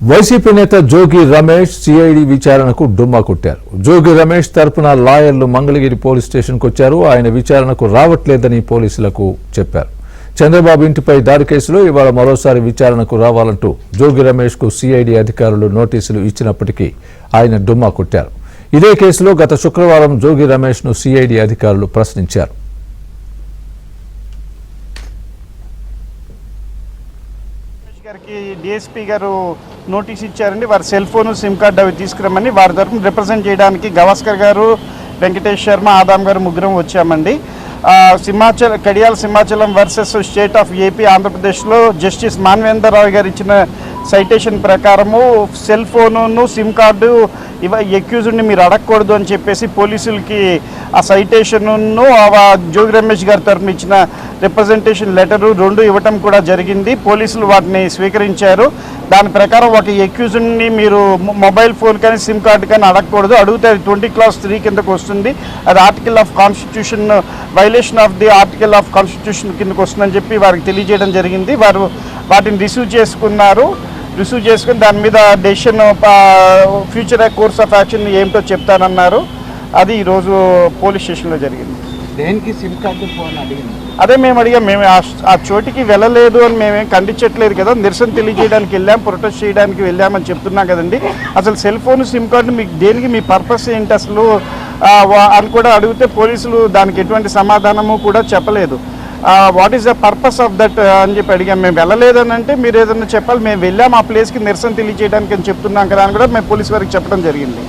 YCP నేత Jogi Ramesh CID విచారణకు డుమ్మా కొట్టారు. జోగి రమేష్ తరపున లాయర్లు మంగళగిరి పోలీస్ స్టేషన్కు వచ్చారు. ఆయన విచారణకు రావట్లేదని పోలీసులకు చెప్పారు. చంద్రబాబు ఇంటిపై దాడి కేసులో ఇవాళ మరోసారి విచారణకు రావాలంటూ జోగి రమేష్ కు సిఐడి అధికారులు నోటీసులు ఇచ్చినప్పటికీ ఆయన డుమ్మా కొట్టారు. ఇదే కేసులో గత శుక్రవారం జోగి రమేష్ ను సిఐడి అధికారులు ప్రశ్నించారు. డిఎస్పీ గారు నోటీస్ ఇచ్చారండి. వారి సెల్ ఫోన్ సిమ్ కార్డు అవి తీసుకురమ్మని వారి తరఫున రిప్రజెంట్ చేయడానికి గవాస్కర్ గారు, వెంకటేష్ శర్మ, ఆదాం గారు ముగ్గురం వచ్చామండి. Kadiyala Simhachalam versus state of AP ఆంధ్రప్రదేశ్లో జస్టిస్ మాన్వేందర్ రావు గారు ఇచ్చిన సైటేషన్ ప్రకారము సెల్ ఫోను సిమ్ కార్డు ఎక్యూజ్డ్ని మీరు అడగకూడదు అని చెప్పేసి పోలీసులకి ఆ సైటేషన్ను జోగి రమేష్ గారి తరఫున ఇచ్చిన రిప్రజెంటేషన్ లెటరు రెండు ఇవ్వటం కూడా జరిగింది. పోలీసులు వాటిని స్వీకరించారు. దాని ప్రకారం ఒక ఎక్యూజ్డ్ని మీరు మొబైల్ ఫోన్ కానీ సిమ్ కార్డు కానీ అడగకూడదు. అడిగితే అది 20(3) కిందకు వస్తుంది. అది article of constitution violation of the article of constitution కిందకు వస్తుందని చెప్పి వారికి తెలియజేయడం జరిగింది. వారు వాటిని రిసీవ్ చేసుకుని దాని మీద decision future course of action ఏమిటో చెప్తానన్నారు. అది ఈరోజు పోలీస్ స్టేషన్లో జరిగింది. దేనికి సిమ్ కార్డు ఫోన్ అడిగింది? అదే మేము అడిగాం. మేము ఆ చోటికి వెళ్ళలేదు అని మేమేం ఖండించట్లేదు కదా. నిరసన తెలియజేయడానికి వెళ్ళాం, ప్రొటెస్ట్ చేయడానికి వెళ్ళామని చెప్తున్నాం కదండి. అసలు సెల్ ఫోన్ సిమ్ కార్డు మీకు దేనికి, మీ పర్పస్ ఏంటి అసలు అని కూడా అడిగితే పోలీసులు దానికి ఎటువంటి సమాధానము కూడా చెప్పలేదు. What is the purpose of that అని చెప్పి అడిగాం. మేము వెళ్ళలేదని అంటే మీరు ఏదన్నా చెప్పాలి. మేము వెళ్ళాం ఆ ప్లేస్కి నిరసన తెలియజేయడానికి అని చెప్తున్నాం కదా అని కూడా మేము పోలీసు వారికి చెప్పడం జరిగింది.